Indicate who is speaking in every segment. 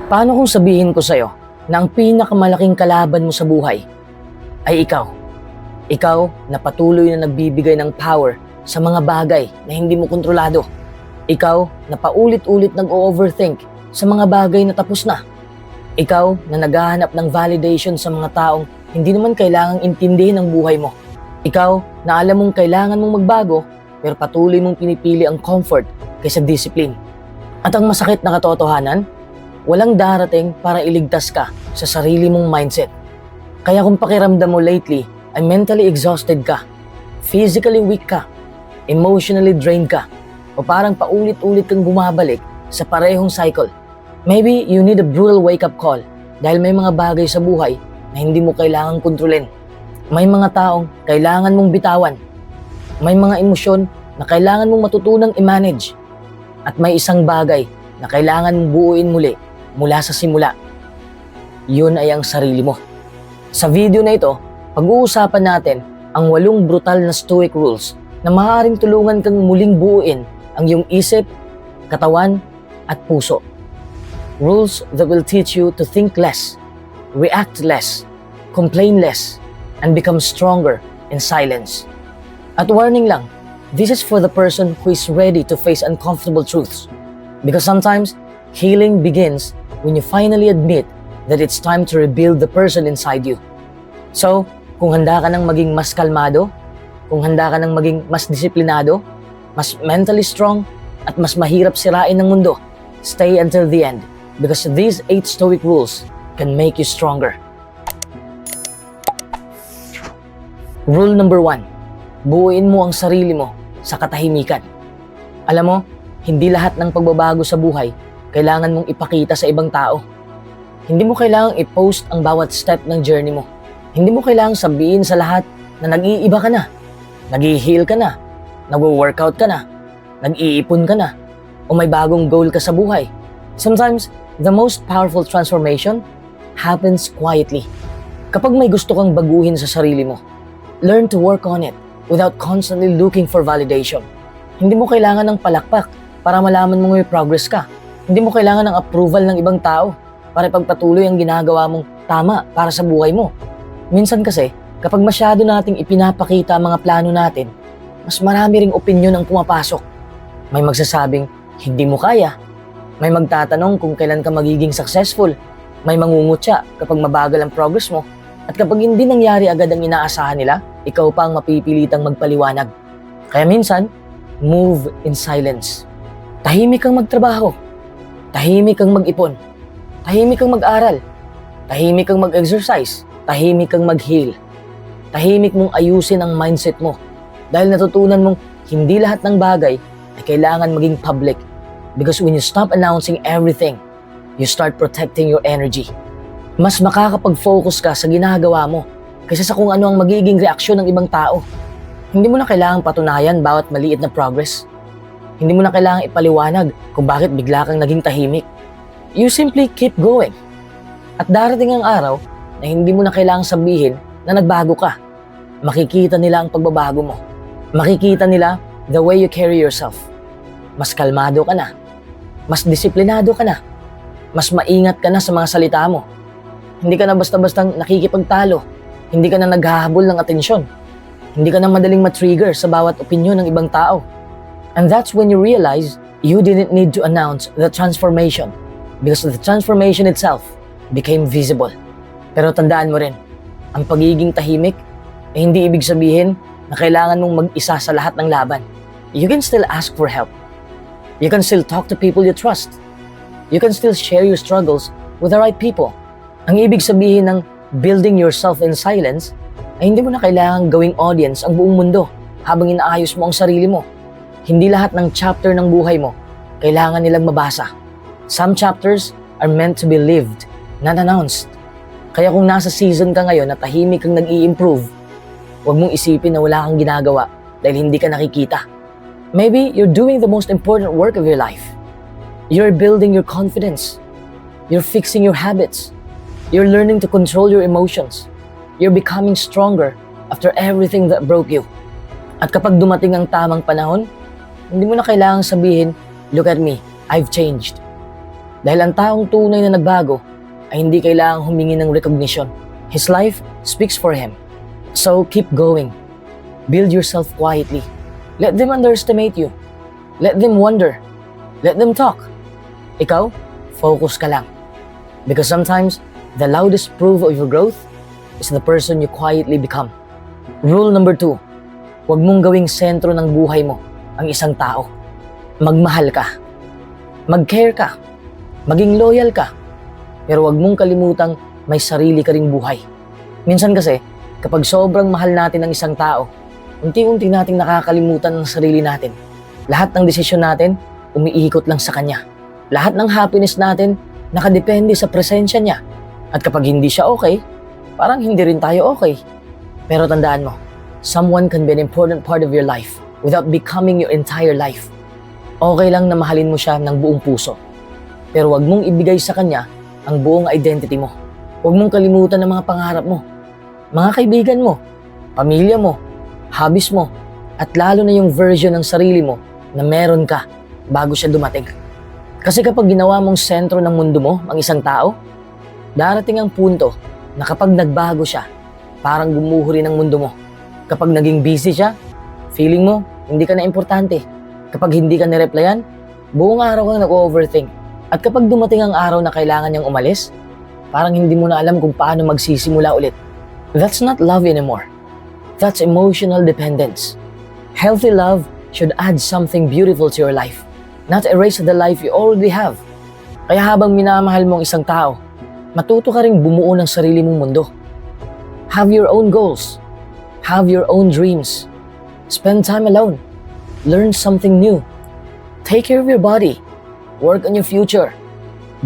Speaker 1: Paano kung sabihin ko sa'yo na ang pinakamalaking kalaban mo sa buhay ay ikaw? Ikaw na patuloy na nagbibigay ng power sa mga bagay na hindi mo kontrolado. Ikaw na paulit-ulit nag-overthink sa mga bagay na tapos na. Ikaw na naghahanap ng validation sa mga taong hindi naman kailangang intindihin ang buhay mo. Ikaw na alam mong kailangan mong magbago pero patuloy mong pinipili ang comfort kaysa discipline. At ang masakit na katotohanan, walang darating para iligtas ka sa sarili mong mindset. Kaya kung pakiramdam mo lately ay mentally exhausted ka, physically weak ka, emotionally drained ka, o parang paulit-ulit kang bumabalik sa parehong cycle, maybe you need a brutal wake-up call dahil may mga bagay sa buhay na hindi mo kailangang kontrolin. May mga taong kailangan mong bitawan. May mga emosyon na kailangan mong matutunang i-manage. At may isang bagay na kailangan mong buuin muli mula sa simula. Yun ay ang sarili mo. Sa video na ito, pag-uusapan natin ang 8 brutal na stoic rules na maaaring tulungan kang muling buuin ang iyong isip, katawan, at puso. Rules that will teach you to think less, react less, complain less, and become stronger in silence. At warning lang, this is for the person who is ready to face uncomfortable truths. Because sometimes, healing begins when you finally admit that it's time to rebuild the person inside you. So, kung handa ka nang maging mas kalmado, kung handa ka nang maging mas disiplinado, mas mentally strong, at mas mahirap sirain ng mundo, stay until the end because these 8 stoic rules can make you stronger. Rule number 1, buuin mo ang sarili mo sa katahimikan. Alam mo, hindi lahat ng pagbabago sa buhay kailangan mong ipakita sa ibang tao. Hindi mo kailangang i-post ang bawat step ng journey mo. Hindi mo kailangang sabihin sa lahat na nag-iiba ka na, nag-i-heal ka na, nag-workout ka na, nag-iipon ka na, o may bagong goal ka sa buhay. Sometimes, the most powerful transformation happens quietly. Kapag may gusto kang baguhin sa sarili mo, learn to work on it without constantly looking for validation. Hindi mo kailangan ng palakpak para malaman mong may progress ka. Hindi mo kailangan ng approval ng ibang tao para ipagpatuloy ang ginagawa mong tama para sa buhay mo. Minsan kasi, kapag masyado nating ipinapakita ang mga plano natin, mas marami ring opinyon ang pumapasok. May magsasabing, hindi mo kaya. May magtatanong kung kailan ka magiging successful. May mangungutya kapag mabagal ang progress mo. At kapag hindi nangyari agad ang inaasahan nila, ikaw pa ang mapipilitang magpaliwanag. Kaya minsan, move in silence. Tahimik kang magtrabaho. Tahimik kang mag-ipon. Tahimik kang mag-aral. Tahimik kang mag-exercise. Tahimik kang mag-heal. Tahimik mong ayusin ang mindset mo. Dahil natutunan mong hindi lahat ng bagay ay kailangan maging public. Because when you stop announcing everything, you start protecting your energy. Mas makakapag-focus ka sa ginagawa mo kaysa sa kung ano ang magiging reaksyon ng ibang tao. Hindi mo na kailangang patunayan bawat maliit na progress. Hindi mo na kailangang ipaliwanag kung bakit bigla kang naging tahimik. You simply keep going. At darating ang araw na hindi mo na kailangang sabihin na nagbago ka. Makikita nila ang pagbabago mo. Makikita nila the way you carry yourself. Mas kalmado ka na. Mas disiplinado ka na. Mas maingat ka na sa mga salita mo. Hindi ka na basta-bastang nakikipagtalo. Hindi ka na naghahabol ng atensyon. Hindi ka na madaling matrigger sa bawat opinyon ng ibang tao. And that's when you realize you didn't need to announce the transformation because the transformation itself became visible. Pero tandaan mo rin, ang pagiging tahimik ay hindi ibig sabihin na kailangan mong mag-isa sa lahat ng laban. You can still ask for help. You can still talk to people you trust. You can still share your struggles with the right people. Ang ibig sabihin ng building yourself in silence ay hindi mo na kailangang gawing audience ang buong mundo habang inaayos mo ang sarili mo. Hindi lahat ng chapter ng buhay mo kailangan nilang mabasa. Some chapters are meant to be lived, not announced. Kaya kung nasa season ka ngayon na tahimik kang nag-i-improve, huwag mong isipin na wala kang ginagawa dahil hindi ka nakikita. Maybe you're doing the most important work of your life. You're building your confidence. You're fixing your habits. You're learning to control your emotions. You're becoming stronger after everything that broke you. At kapag dumating ang tamang panahon, hindi mo na kailangang sabihin, look at me, I've changed. Dahil ang taong tunay na nagbago ay hindi kailangang humingi ng recognition. His life speaks for him. So keep going. Build yourself quietly. Let them underestimate you. Let them wonder. Let them talk. Ikaw, focus ka lang. Because sometimes, the loudest proof of your growth is the person you quietly become. Rule number 2, huwag mong gawing sentro ng buhay mo ang isang tao. Magmahal ka. Mag-care ka. Maging loyal ka. Pero huwag mong kalimutang may sarili ka ring buhay. Minsan kasi, kapag sobrang mahal natin ang isang tao, unti-unti nating nakakalimutan ang sarili natin. Lahat ng desisyon natin, umiikot lang sa kanya. Lahat ng happiness natin, nakadepende sa presensya niya. At kapag hindi siya okay, parang hindi rin tayo okay. Pero tandaan mo, someone can be an important part of your life without becoming your entire life. Okay lang na mahalin mo siya ng buong puso. Pero wag mong ibigay sa kanya ang buong identity mo. Huwag mong kalimutan ang mga pangarap mo, mga kaibigan mo, pamilya mo, hobbies mo, at lalo na yung version ng sarili mo na meron ka bago siya dumating. Kasi kapag ginawa mong sentro ng mundo mo ang isang tao, darating ang punto na kapag nagbago siya, parang gumuho rin ang mundo mo. Kapag naging busy siya, feeling mo hindi ka na importante. Kapag hindi ka nireplyan, buong araw kang nag-overthink. At kapag dumating ang araw na kailangan niyang umalis, parang hindi mo na alam kung paano magsisimula ulit. That's not love anymore. That's emotional dependence. Healthy love should add something beautiful to your life, not erase the life you already have. Kaya habang minamahal mo ang isang tao, matuto ka ring bumuo ng sarili mong mundo. Have your own goals. Have your own dreams. Spend time alone. Learn something new. Take care of your body. Work on your future.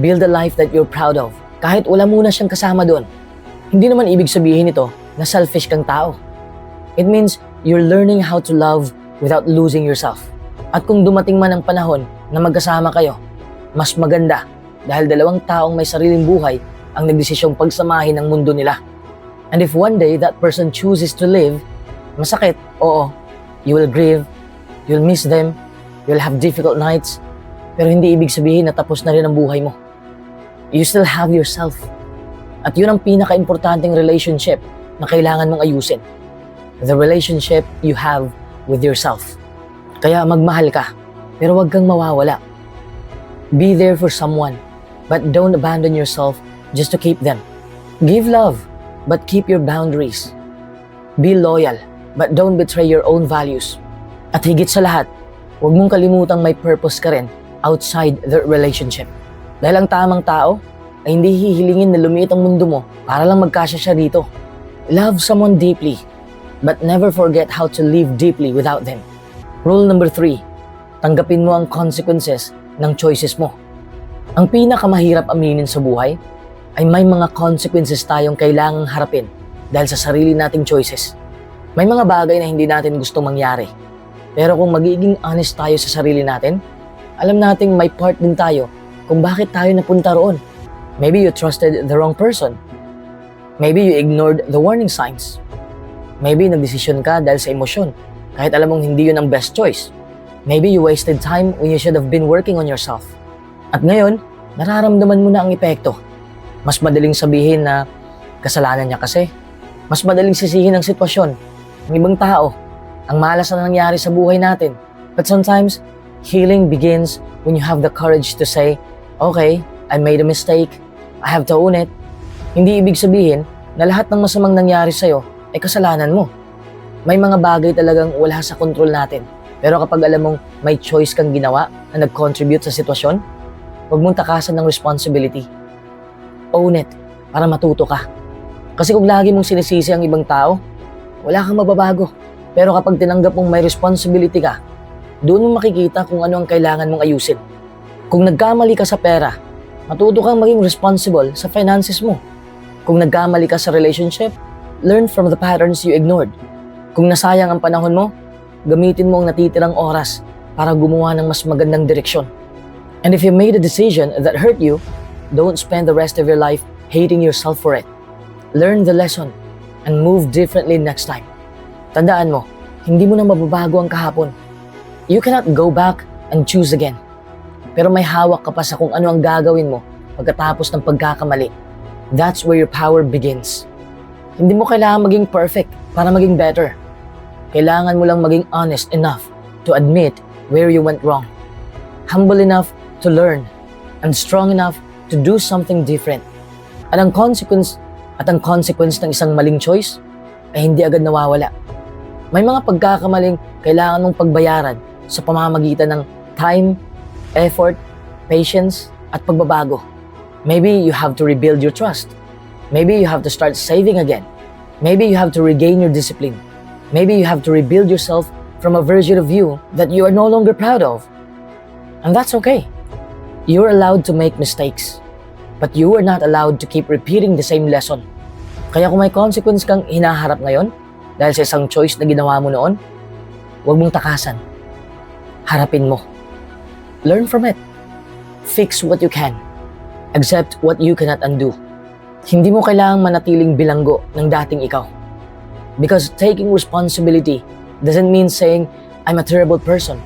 Speaker 1: Build a life that you're proud of. Kahit wala muna siyang kasama doon. Hindi naman ibig sabihin ito na selfish kang tao. It means you're learning how to love without losing yourself. At kung dumating man ang panahon na magkasama kayo, mas maganda dahil dalawang taong may sariling buhay ang nagdesisyong pagsamahin ng mundo nila. And if one day that person chooses to live, masakit, oo, you will grieve, you'll miss them, you'll have difficult nights, pero hindi ibig sabihin na tapos na rin ang buhay mo. You still have yourself. At yun ang pinaka-importanting relationship na kailangan mong ayusin. The relationship you have with yourself. Kaya magmahal ka, pero huwag kang mawawala. Be there for someone, but don't abandon yourself just to keep them. Give love, but keep your boundaries. Be loyal, but don't betray your own values. At higit sa lahat, huwag mong kalimutang may purpose ka rin outside the relationship. Dahil ang tamang tao ay hindi hihilingin na lumiit ang mundo mo para lang magkasya siya dito. Love someone deeply, but never forget how to live deeply without them. Rule number 3, tanggapin mo ang consequences ng choices mo. Ang pinakamahirap aminin sa buhay ay may mga consequences tayong kailangang harapin dahil sa sarili nating choices. May mga bagay na hindi natin gustong mangyari. Pero kung magiging honest tayo sa sarili natin, alam nating may part din tayo kung bakit tayo napunta roon. Maybe you trusted the wrong person. Maybe you ignored the warning signs. Maybe nagdesisyon ka dahil sa emosyon, kahit alam mong hindi yun ang best choice. Maybe you wasted time when you should have been working on yourself. At ngayon, nararamdaman mo na ang epekto. Mas madaling sabihin na kasalanan niya kasi. Mas madaling sisihin ang sitwasyon ng ibang tao, ang malas na nangyari sa buhay natin. But sometimes, healing begins when you have the courage to say, okay, I made a mistake. I have to own it. Hindi ibig sabihin na lahat ng masamang nangyari sa'yo ay kasalanan mo. May mga bagay talagang wala sa kontrol natin. Pero kapag alam mong may choice kang ginawa na nag-contribute sa sitwasyon, huwag mong takasan ng responsibility. Own it para matuto ka. Kasi kung lagi mong sinisisi ang ibang tao, wala kang mababago. Pero kapag tinanggap mong may responsibility ka, doon mo makikita kung ano ang kailangan mong ayusin. Kung nagkamali ka sa pera, matuto kang maging responsible sa finances mo. Kung nagkamali ka sa relationship, learn from the patterns you ignored. Kung nasayang ang panahon mo, gamitin mo ang natitirang oras para gumawa ng mas magandang direksyon. And if you made a decision that hurt you, don't spend the rest of your life hating yourself for it. Learn the lesson and move differently next time. Tandaan mo, hindi mo na mababago ang kahapon. You cannot go back and choose again. pero may hawak ka pa sa kung ano ang gagawin mo pagkatapos ng pagkakamali. That's where your power begins. Hindi mo kailangan maging perfect para maging better. Kailangan mo lang maging honest enough to admit where you went wrong. Humble enough to learn and strong enough to do something different. At ang consequence ng isang maling choice ay hindi agad nawawala. May mga pagkakamaling kailangan mong pagbayaran sa pamamagitan ng time, effort, patience, at pagbabago. Maybe you have to rebuild your trust. Maybe you have to start saving again. Maybe you have to regain your discipline. Maybe you have to rebuild yourself from a version of you that you are no longer proud of. And that's okay. You're allowed to make mistakes, but you are not allowed to keep repeating the same lesson. Kaya kung may consequence kang hinaharap ngayon dahil sa isang choice na ginawa mo noon, huwag mong takasan. Harapin mo. Learn from it. Fix what you can. Accept what you cannot undo. Hindi mo kailangang manatiling bilanggo ng dating ikaw. Because taking responsibility doesn't mean saying, I'm a terrible person.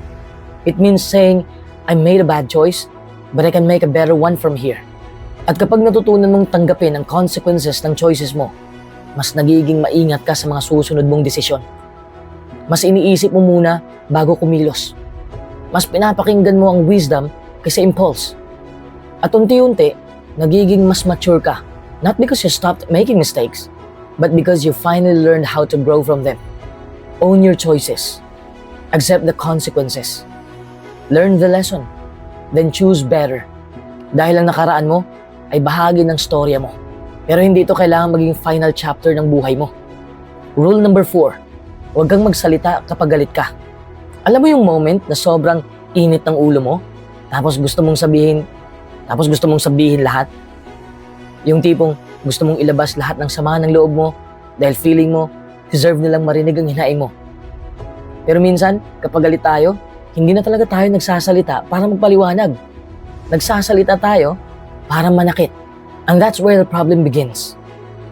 Speaker 1: It means saying, I made a bad choice, but I can make a better one from here. At kapag natutunan mong tanggapin ang consequences ng choices mo, mas nagiging maingat ka sa mga susunod mong desisyon. Mas iniisip mo muna bago kumilos. Mas pinapakinggan mo ang wisdom kaysa impulse. At unti-unti, nagiging mas mature ka. Not because you stopped making mistakes, but because you finally learned how to grow from them. Own your choices. Accept the consequences. Learn the lesson. Then choose better. Dahil ang nakaraan mo ay bahagi ng storya mo. Pero hindi ito kailangan maging final chapter ng buhay mo. Rule number 4. Huwag kang magsalita kapag galit ka. Alam mo yung moment na sobrang init ng ulo mo, tapos gusto mong sabihin lahat? Yung tipong gusto mong ilabas lahat ng sama ng loob mo dahil feeling mo deserve nilang marinig ang hinaing mo. Pero minsan, kapag galit tayo, hindi na talaga tayo nagsasalita para magpaliwanag. Nagsasalita tayo para manakit. And that's where the problem begins.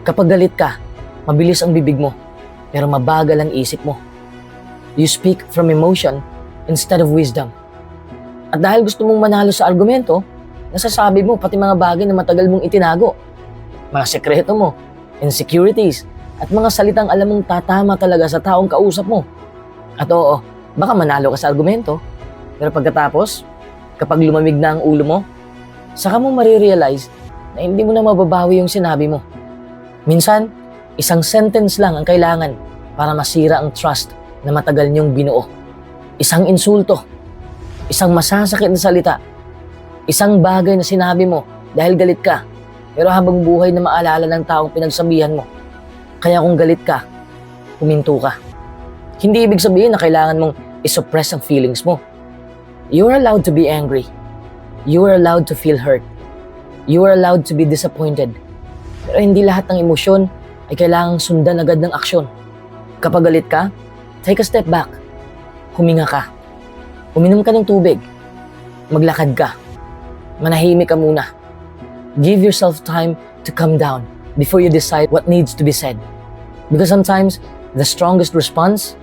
Speaker 1: Kapag galit ka, mabilis ang bibig mo, pero mabagal ang isip mo. You speak from emotion instead of wisdom. At dahil gusto mong manalo sa argumento, nasasabi mo pati mga bagay na matagal mong itinago. Mga sekreto mo, insecurities, at mga salitang alam mong tatama talaga sa taong kausap mo. At oo, baka manalo ka sa argumento, pero pagkatapos, kapag lumamig na ang ulo mo, saka mo marirealize na hindi mo na mababawi yung sinabi mo. Minsan, isang sentence lang ang kailangan para masira ang trust na matagal niyong binuo. Isang insulto, isang masasakit na salita, isang bagay na sinabi mo dahil galit ka, pero habang buhay na maalala ng taong pinagsabihan mo. Kaya kung galit ka, huminto ka. Hindi ibig sabihin na kailangan mong isuppress ang feelings mo. You are allowed to be angry. You are allowed to feel hurt. You are allowed to be disappointed. Pero hindi lahat ng emosyon ay kailangang sundan agad ng aksyon. Kapag galit ka, take a step back. Huminga ka. Uminom ka ng tubig. Maglakad ka. Manahimik ka muna. Give yourself time to calm down before you decide what needs to be said. Because sometimes, the strongest response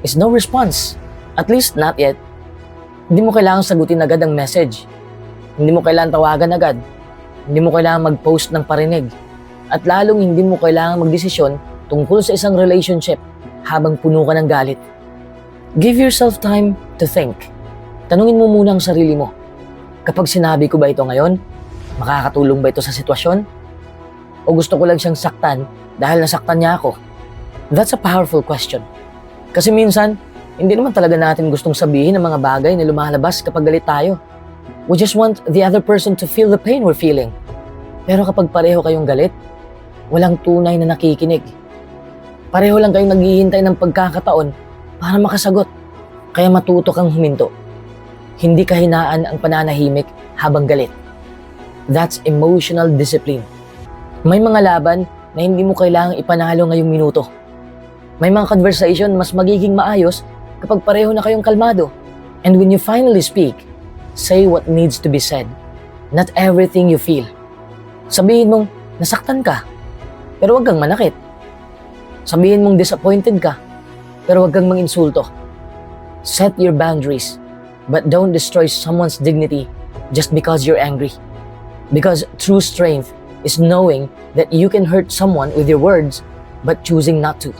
Speaker 1: is no response. At least not yet. Hindi mo kailangang sagutin agad ang message. Hindi mo kailangan tawagan agad. Hindi mo kailangan mag-post ng parinig. At lalong hindi mo kailangan magdesisyon tungkol sa isang relationship habang puno ka ng galit. Give yourself time to think. Tanungin mo muna ang sarili mo. Kapag sinabi ko ba ito ngayon, makakatulong ba ito sa sitwasyon? O gusto ko lang siyang saktan dahil nasaktan niya ako? That's a powerful question. Kasi minsan, hindi naman talaga natin gustong sabihin ang mga bagay na lumalabas kapag galit tayo. We just want the other person to feel the pain we're feeling. Pero kapag pareho kayong galit, walang tunay na nakikinig. Pareho lang kayong naghihintay ng pagkakataon para makasagot. Kaya matuto kang huminto. Hindi kahinaan ang pananahimik habang galit. That's emotional discipline. May mga laban na hindi mo kailangang ipanalo ngayong minuto. May mga conversation mas magiging maayos kapag pareho na kayong kalmado. And when you finally speak, say what needs to be said. Not everything you feel. Sabihin mong nasaktan ka, pero wag kang manakit. Sabihin mong disappointed ka, pero wag kang manginsulto. Set your boundaries, but don't destroy someone's dignity just because you're angry. Because true strength is knowing that you can hurt someone with your words but choosing not to.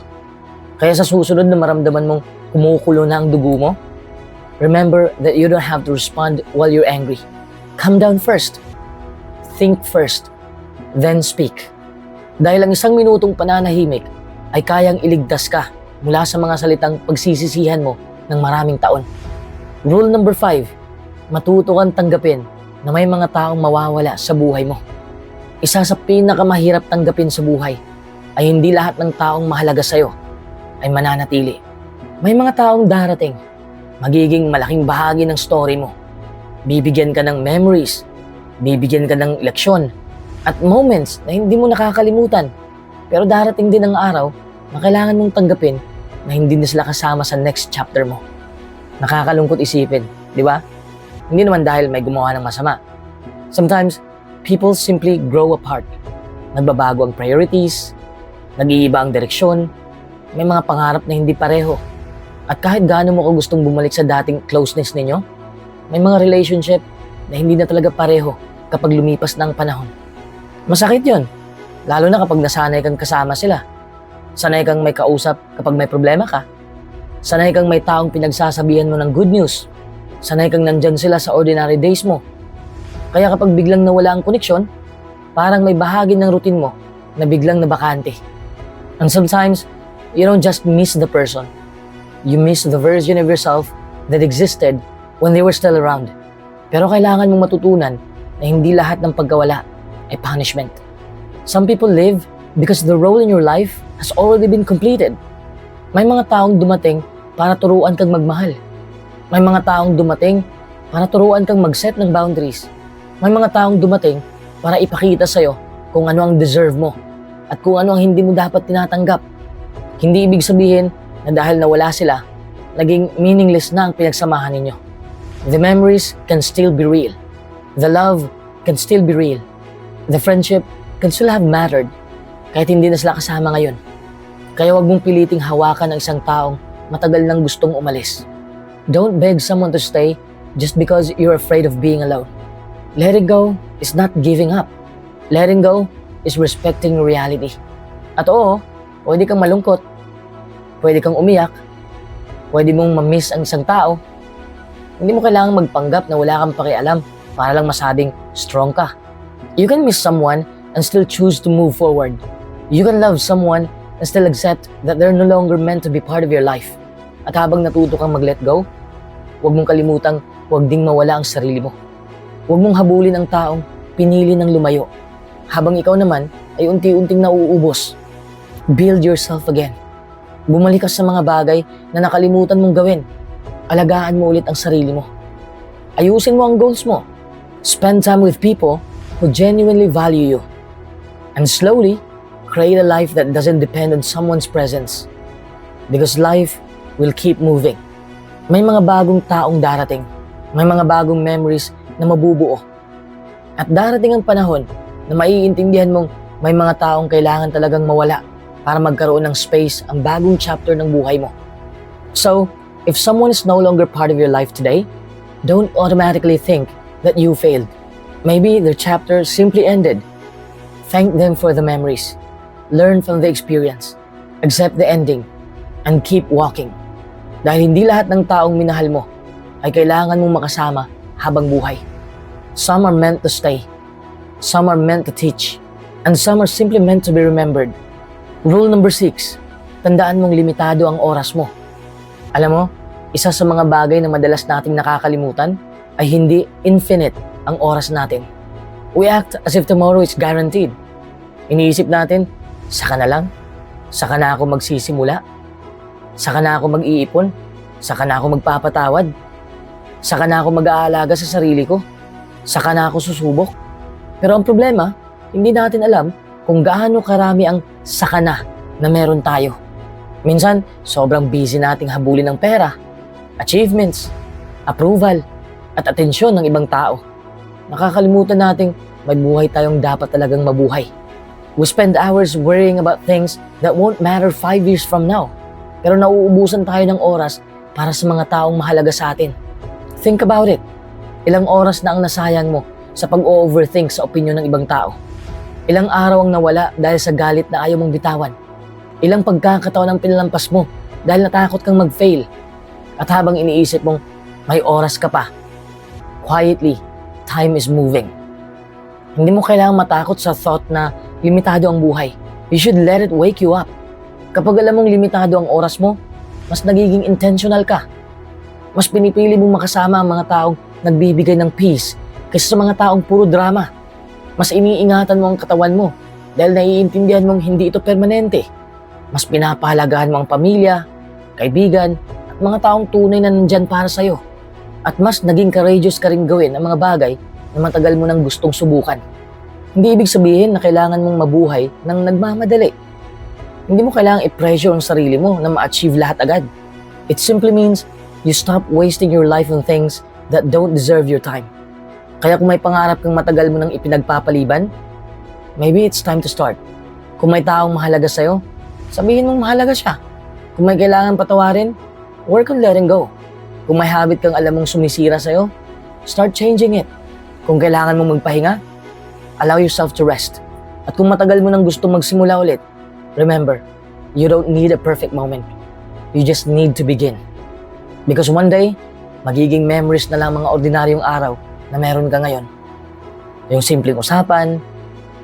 Speaker 1: Kaya sa susunod na maramdaman mong kumukulo na ang dugo mo, remember that you don't have to respond while you're angry. Calm down first. Think first. Then speak. Dahil ang isang minutong pananahimik ay kayang iligtas ka mula sa mga salitang pagsisisihan mo ng maraming taon. Rule number 5, matuto kang tanggapin na may mga taong mawawala sa buhay mo. Isa sa pinakamahirap tanggapin sa buhay ay hindi lahat ng taong mahalaga sa'yo ay mananatili. May mga taong darating, magiging malaking bahagi ng story mo. Bibigyan ka ng memories, bibigyan ka ng leksyon, at moments na hindi mo nakakalimutan. Pero darating din ang araw na kailangan mong tanggapin na hindi na sila kasama sa next chapter mo. Nakakalungkot isipin, di ba? Hindi naman dahil may gumawa ng masama. Sometimes, people simply grow apart. Nagbabago ang priorities, nag-iiba ang direksyon, may mga pangarap na hindi pareho. At kahit gaano mo ka gustong bumalik sa dating closeness ninyo, may mga relationship na hindi na talaga pareho kapag lumipas na ang panahon. Masakit yun, lalo na kapag nasanay kang kasama sila. Sanay kang may kausap kapag may problema ka. Sanay kang may taong pinagsasabihan mo ng good news. Sanay kang nandyan sila sa ordinary days mo. Kaya kapag biglang nawala ang koneksyon, parang may bahagi ng routine mo na biglang nabakante. And sometimes, you don't just miss the person. You miss the version of yourself that existed when they were still around. Pero kailangan mong matutunan na hindi lahat ng pagkawala ay punishment. Some people live because the role in your life has already been completed. May mga taong dumating para turuan kang magmahal. May mga taong dumating para turuan kang mag-set ng boundaries. May mga taong dumating para ipakita sa'yo kung ano ang deserve mo at kung ano ang hindi mo dapat tinatanggap. Hindi ibig sabihin na dahil nawala sila, naging meaningless na ang pinagsamahan ninyo. The memories can still be real. The love can still be real. The friendship can still have mattered kahit hindi na sila kasama ngayon. Kaya wag mong piliting hawakan ng isang taong matagal nang gustong umalis. Don't beg someone to stay just because you're afraid of being alone. Letting go is not giving up. Letting go is respecting reality. At oo, pwede kang malungkot, pwede kang umiyak, pwede mong ma-miss ang isang tao. Hindi mo kailangang magpanggap na wala kang pakialam para lang masabing strong ka. You can miss someone and still choose to move forward. You can love someone and still accept that they're no longer meant to be part of your life. At habang natuto kang mag-let go, huwag mong kalimutang huwag ding mawala ang sarili mo. Huwag mong habulin ang taong pinili ng lumayo. Habang ikaw naman ay unti-unting nauubos. Build yourself again. Bumalik ka sa mga bagay na nakalimutan mong gawin. Alagaan mo ulit ang sarili mo. Ayusin mo ang goals mo. Spend time with people who genuinely value you. And slowly, create a life that doesn't depend on someone's presence. Because life will keep moving. May mga bagong taong darating. May mga bagong memories na mabubuo. At darating ang panahon na maiintindihan mong may mga taong kailangan talagang mawala para magkaroon ng space ang bagong chapter ng buhay mo. So, if someone is no longer part of your life today, don't automatically think that you failed. Maybe their chapter simply ended. Thank them for the memories. Learn from the experience. Accept the ending. And keep walking. Dahil hindi lahat ng taong minahal mo ay kailangan mong makasama habang buhay. Some are meant to stay. Some are meant to teach. And some are simply meant to be remembered. Rule number 6. Tandaan mong limitado ang oras mo. Alam mo, isa sa mga bagay na madalas nating nakakalimutan ay hindi infinite ang oras natin. We act as if tomorrow is guaranteed. Iniisip natin, saka na lang, saka na ako magsisimula, saka na ako mag-iipon, saka na ako magpapatawad, saka na ako mag-aalaga sa sarili ko, saka na ako susubok. Pero ang problema, hindi natin alam kung gaano karami ang saka na meron tayo. Minsan, sobrang busy nating habulin ng pera, achievements, approval, at atensyon ng ibang tao. Nakakalimutan nating may buhay tayong dapat talagang mabuhay. We spend hours worrying about things that won't matter 5 years from now. Pero nauubusan tayo ng oras para sa mga taong mahalaga sa atin. Think about it. Ilang oras na ang nasayang mo sa pag-overthink sa opinyon ng ibang tao. Ilang araw ang nawala dahil sa galit na ayaw mong bitawan. Ilang pagkakataon ang pinalampas mo dahil natakot kang mag-fail. At habang iniisip mong may oras ka pa, quietly, time is moving. Hindi mo kailangang matakot sa thought na limitado ang buhay. You should let it wake you up. Kapag alam mong limitado ang oras mo, mas nagiging intentional ka. Mas pinipili mong makasama ang mga taong nagbibigay ng peace kaysa sa mga taong puro drama. Mas iniingatan mo ang katawan mo dahil naiintindihan mong hindi ito permanente. Mas pinapahalagahan mo ang pamilya, kaibigan, at mga taong tunay na nandyan para sa'yo. At mas naging courageous ka rin gawin ang mga bagay na matagal mo nang gustong subukan. Hindi ibig sabihin na kailangan mong mabuhay ng nagmamadali. Hindi mo kailangang i-pressure ang sarili mo na ma-achieve lahat agad. It simply means you stop wasting your life on things that don't deserve your time. Kaya kung may pangarap kang matagal mo nang ipinagpapaliban, maybe it's time to start. Kung may taong mahalaga sa'yo, sabihin mong mahalaga siya. Kung may kailangan patawarin, work on letting go. Kung may habit kang alam mong sumisira sa'yo, start changing it. Kung kailangan mong magpahinga, allow yourself to rest. At kung matagal mo nang gusto magsimula ulit, remember, you don't need a perfect moment. You just need to begin. Because one day, magiging memories na lang mga ordinaryong araw na meron ka ngayon. Yung simpleng usapan,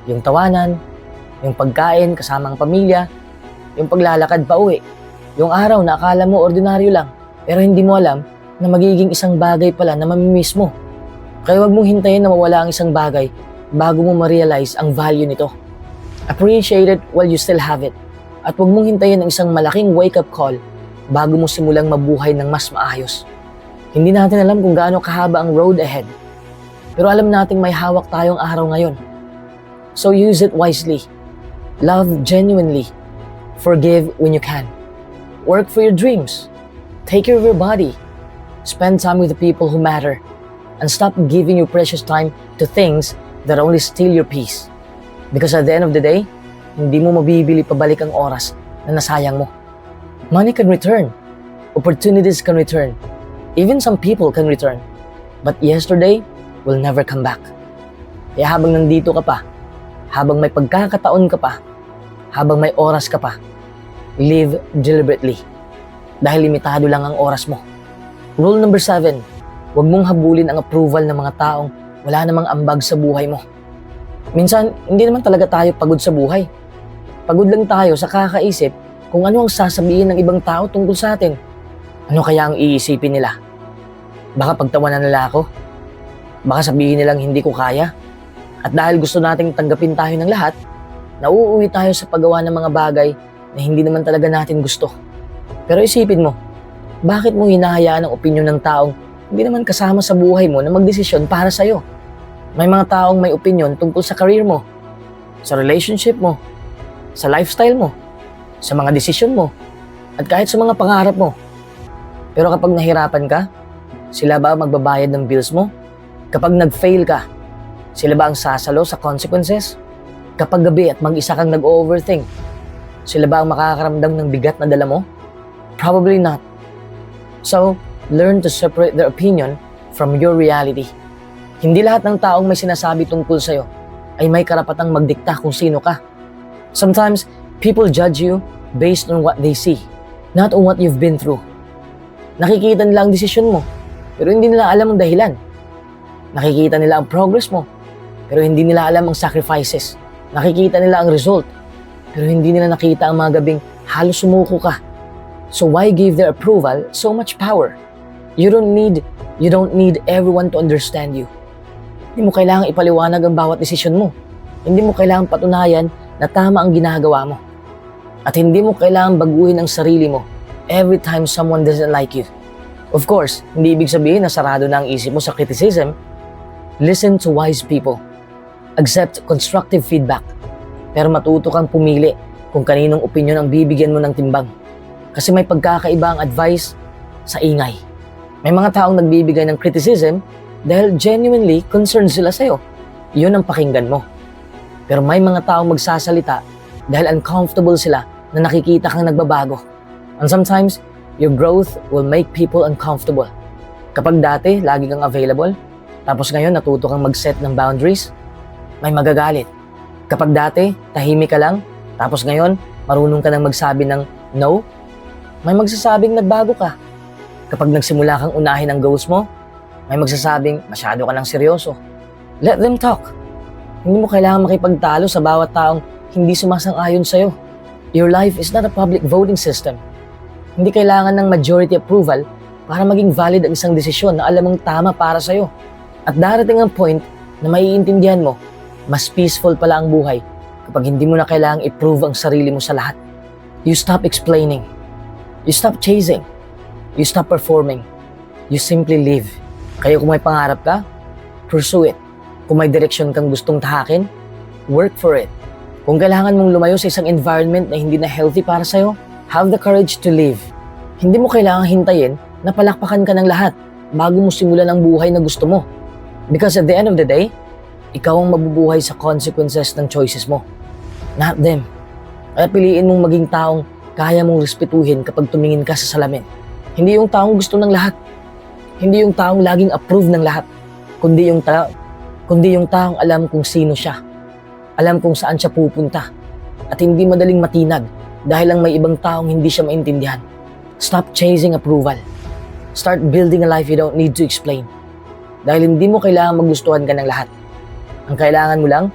Speaker 1: yung tawanan, yung pagkain kasama ang pamilya, yung paglalakad pa uwi, yung araw na akala mo ordinaryo lang, pero hindi mo alam na magiging isang bagay pala na mamimiss mo. Kaya huwag mong hintayin na mawala ang isang bagay bago mo ma-realize ang value nito. Appreciate it while you still have it. At huwag mong hintayin ang isang malaking wake-up call bago mo simulang mabuhay ng mas maayos. Hindi natin alam kung gaano kahaba ang road ahead. Pero alam nating may hawak tayong araw ngayon. So use it wisely. Love genuinely. Forgive when you can. Work for your dreams. Take care of your body. Spend time with the people who matter. And stop giving your precious time to things that only steal your peace. Because at the end of the day, hindi mo mabibili pabalik ang oras na nasayang mo. Money can return. Opportunities can return. Even some people can return. But yesterday will never come back. Kaya habang nandito ka pa, habang may pagkakataon ka pa, habang may oras ka pa, live deliberately. Dahil limitado lang ang oras mo. Rule number 7, huwag mong habulin ang approval ng mga taong wala namang ambag sa buhay mo. Minsan, hindi naman talaga tayo pagod sa buhay. Pagod lang tayo sa kakaisip kung ano ang sasabihin ng ibang tao tungkol sa atin. Ano kaya ang iisipin nila? Baka pagtawanan nila ako? Baka sabihin nilang hindi ko kaya? At dahil gusto nating tanggapin tayo ng lahat, nauuwi tayo sa paggawa ng mga bagay na hindi naman talaga natin gusto. Pero isipin mo, bakit mo hinahayaan ang opinyon ng taong hindi naman kasama sa buhay mo na magdesisyon para sa'yo? May mga taong may opinyon tungkol sa career mo, sa relationship mo, sa lifestyle mo, sa mga desisyon mo, at kahit sa mga pangarap mo. Pero kapag nahirapan ka, sila ba ang magbabayad ng bills mo? Kapag nag-fail ka, sila ba ang sasalo sa consequences? Kapag gabi at mag-isa kang nag-overthink, sila ba ang makakaramdam ng bigat na dala mo? Probably not. So, learn to separate their opinion from your reality. Hindi lahat ng taong may sinasabi tungkol sa'yo ay may karapatang magdikta kung sino ka. Sometimes, people judge you based on what they see, not on what you've been through. Nakikita nila ang desisyon mo, pero hindi nila alam ang dahilan. Nakikita nila ang progress mo, pero hindi nila alam ang sacrifices. Nakikita nila ang result, pero hindi nila nakita ang mga gabing halos sumuko ka. So why give their approval so much power? You don't need everyone to understand you. Hindi mo kailangang ipaliwanag ang bawat desisyon mo. Hindi mo kailangang patunayan na tama ang ginagawa mo. At hindi mo kailangang baguhin ang sarili mo every time someone doesn't like you. Of course, hindi ibig sabihin na sarado na ang isip mo sa criticism. Listen to wise people. Accept constructive feedback. Pero matuto kang pumili kung kaninong opinyon ang bibigyan mo ng timbang. Kasi may pagkakaiba ang advice sa ingay. May mga taong nagbibigay ng criticism dahil genuinely concerned sila sa'yo. Yun ang pakinggan mo. Pero may mga taong magsasalita dahil uncomfortable sila na nakikita kang nagbabago. And sometimes, your growth will make people uncomfortable. Kapag dati, lagi kang available, Tapos ngayon natuto kang mag-set ng boundaries, may magagalit. Kapag dati, tahimik ka lang, tapos ngayon, marunong ka nang magsabi ng no, may magsasabing nagbago ka. Kapag nagsimula kang unahin ang goals mo, may magsasabing masyado ka ng seryoso. Let them talk. Hindi mo kailangan makipagtalo sa bawat taong hindi sumasang-ayon sa'yo. Your life is not a public voting system. Hindi kailangan ng majority approval para maging valid ang isang desisyon na alam mong tama para sa'yo. At darating ang point na maiintindihan mo, mas peaceful pala ang buhay kapag hindi mo na kailangang i-prove ang sarili mo sa lahat. You stop explaining. You stop chasing. You stop performing. You simply live. Kaya kung may pangarap ka, pursue it. Kung may direksyon kang gustong tahakin, work for it. Kung kailangan mong lumayo sa isang environment na hindi na healthy para sa'yo, have the courage to live. Hindi mo kailangang hintayin na palakpakan ka ng lahat bago mo simulan ang buhay na gusto mo. Because at the end of the day, ikaw ang mabubuhay sa consequences ng choices mo, not them. Kaya piliin mong maging taong kaya mong respetuhin kapag tumingin ka sa salamin. Hindi yung taong gusto ng lahat. Hindi yung taong laging approve ng lahat. Kundi yung taong alam kung sino siya. Alam kung saan siya pupunta. At hindi madaling matinag dahil lang may ibang taong hindi siya maintindihan. Stop chasing approval. Start building a life you don't need to explain. Dahil hindi mo kailangan magustuhan ka ng lahat. Ang kailangan mo lang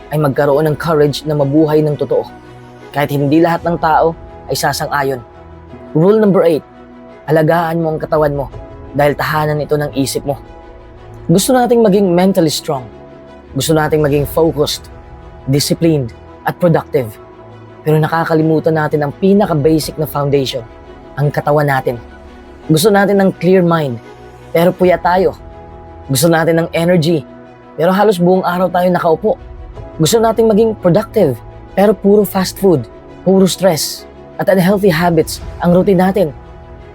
Speaker 1: ay magkaroon ng courage na mabuhay ng totoo. Kahit hindi lahat ng tao ay sasang-ayon. Rule number 8. Alagaan mo ang katawan mo dahil tahanan ito ng isip mo. Gusto nating maging mentally strong. Gusto nating maging focused, disciplined, at productive. Pero nakakalimutan natin ang pinaka-basic na foundation, ang katawan natin. Gusto natin ng clear mind, pero puya tayo. Gusto natin ng energy, pero halos buong araw tayo nakaupo. Gusto nating maging productive, pero puro fast food, puro stress, at unhealthy habits ang routine natin.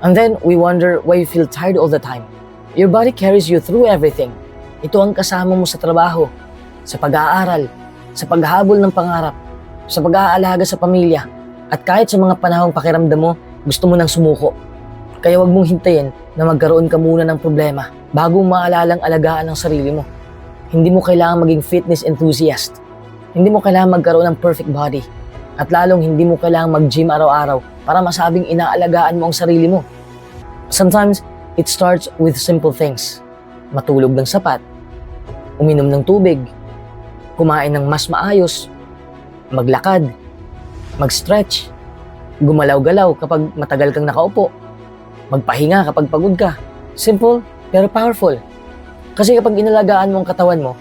Speaker 1: And then, we wonder why you feel tired all the time. Your body carries you through everything. Ito ang kasama mo sa trabaho, sa pag-aaral, sa paghahabol ng pangarap, sa pag-aalaga sa pamilya, at kahit sa mga panahong pakiramdam mo, gusto mo nang sumuko. Kaya wag mong hintayin na magkaroon ka muna ng problema bago maalalang alagaan ang sarili mo. Hindi mo kailangan maging fitness enthusiast. Hindi mo kailangan magkaroon ng perfect body. At lalong hindi mo kailangan mag-gym araw-araw para masabing inaalagaan mo ang sarili mo. Sometimes, it starts with simple things. Matulog ng sapat, uminom ng tubig, kumain ng mas maayos, maglakad, mag-stretch, gumalaw-galaw kapag matagal kang nakaupo, magpahinga kapag pagod ka. Simple pero powerful. Kasi kapag inalagaan mo ang katawan mo,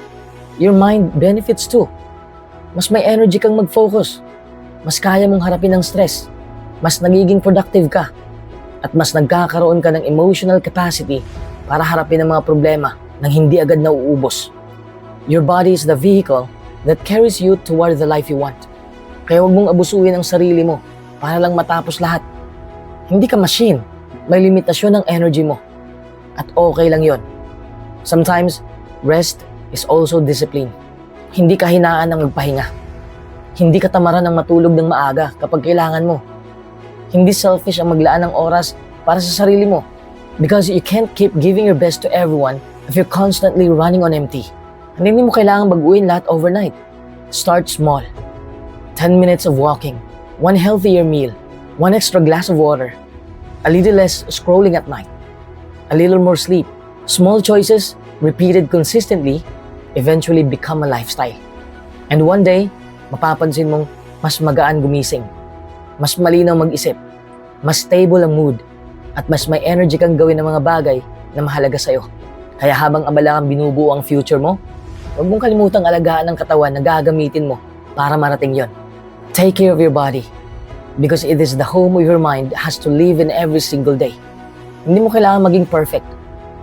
Speaker 1: your mind benefits too. Mas may energy kang mag-focus. Mas kaya mong harapin ang stress. Mas nagiging productive ka. At mas nagkakaroon ka ng emotional capacity para harapin ang mga problema nang hindi agad nauubos. Your body is the vehicle that carries you toward the life you want. Kaya huwag mong abusuin ang sarili mo para lang matapos lahat. Hindi ka machine. May limitasyon ng energy mo. At okay lang yon. Sometimes, rest is also discipline. Hindi ka hinaan ng magpahinga. Hindi ka tamaran ng matulog ng maaga kapag kailangan mo. Hindi selfish ang maglaan ng oras para sa sarili mo. Because you can't keep giving your best to everyone if you're constantly running on empty. Hindi mo kailangan baguhin lahat overnight. Start small. 10 minutes of walking, 1 healthier meal, 1 extra glass of water, a little less scrolling at night, a little more sleep. Small choices, repeated consistently, eventually become a lifestyle. And one day, mapapansin mong mas magaan gumising, mas malinaw mag-isip, mas stable ang mood, at mas may energy kang gawin ng mga bagay na mahalaga sa'yo. Kaya habang abala kang binubuo ang future mo, huwag mong kalimutang alagaan ang katawan na gagamitin mo para marating yon. Take care of your body because it is the home of your mind has to live in every single day. Hindi mo kailangan maging perfect.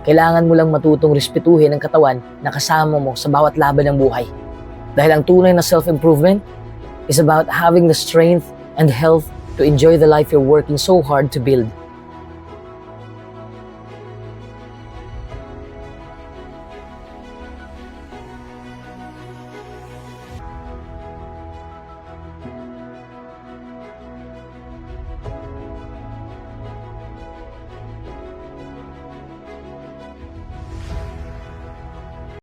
Speaker 1: Kailangan mo lang matutong respetuhin ang katawan na kasama mo sa bawat laban ng buhay. Dahil ang tunay na self-improvement is about having the strength and health to enjoy the life you're working so hard to build.